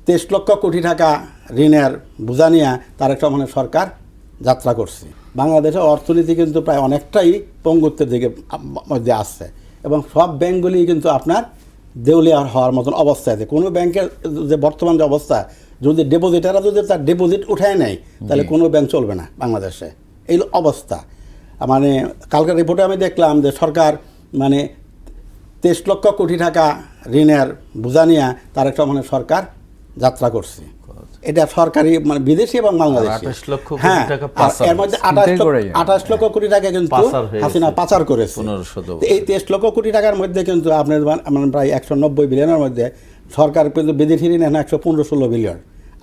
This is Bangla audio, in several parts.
23 লক্ষ কোটি টাকা ঋণের বোঝা নিয়ে তারেক রহমানের সরকার যাত্রা করছে। বাংলাদেশের অর্থনীতি কিন্তু প্রায় অনেকটাই পঙ্গুত্বের দিকে মধ্যে আসছে এবং সব ব্যাংকগুলি কিন্তু আপনার দেউলিয়া হওয়ার মতন অবস্থা আছে। কোনো ব্যাংকের যে বর্তমান যে অবস্থা, যদি ডিপোজিটাররা যদি তার ডিপোজিট উঠায় নেয় তাহলে কোনো ব্যাংক চলবে না বাংলাদেশে, এই অবস্থা। মানে কালকের রিপোর্টে আমি দেখলাম যে সরকার মানে 23 লক্ষ কোটি টাকা ঋণের বোঝা নিয়ে তারেক রহমানের সরকার যাত্রা করছে। এটা সরকারি মানে বিদেশি এবং বাংলাদেশি। 28 লক্ষ কোটি হ্যাঁ, টাকা আর এর মধ্যে 28 লক্ষ কোটি টাকা কিন্তু হাসিনা পাচার করেছে। 1500 এই 23 লক্ষ কোটি টাকার মধ্যে কিন্তু আপনার প্রায় 190 বিলিয়নের মধ্যে সরকার কিন্তু বিদেশি ঋণ এখন 115-16 বিলিয়ন।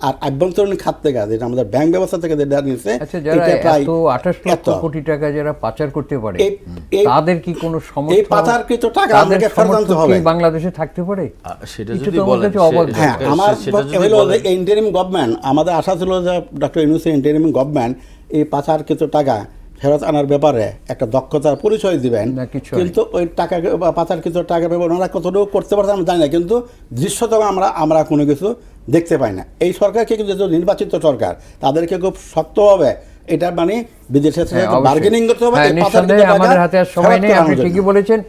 আর আভ্যন্তরীণ খাত থেকে যেটা আমাদের ব্যাংক ব্যবস্থা থেকে যেটা নিচ্ছে, আচ্ছা, যারা এত 28 লক্ষ কোটি টাকা যারা পাচার করতে পারে তাদের কি কোনো সমস্যা? এই পাচারকৃত টাকা আমাদেরকে ফেরত আনতে হবে। বাংলাদেশে থাকতে পারে সেটা যদি বলেন। হ্যাঁ, আমার হলো যে ইন্টারিম গভর্নমেন্ট, আমাদের আশা ছিল যে ডক্টর ইউনূসের ইন্টারিম গভর্নমেন্ট এই পাচারকৃত টাকা ফেরত আনার ব্যাপারে একটা দক্ষতার পরিচয় দিবেন, কিন্তু ওই টাকা পাচারকৃত টাকা ওনারা কতটুকু করতে পারছে আমরা জানি না, কিন্তু দৃশ্যত আমরা কোনো কিছু দেখতে পাই না। এই সরকারকে কিন্তু যেহেতু নির্বাচিত সরকার, তাদেরকে খুব শক্তভাবে এটা মানে বিদেশের সাথে বার্গেনিং করতে হবে। আমাদের হাতে আর সময় নেই, আপনি ঠিকই বলেছেন।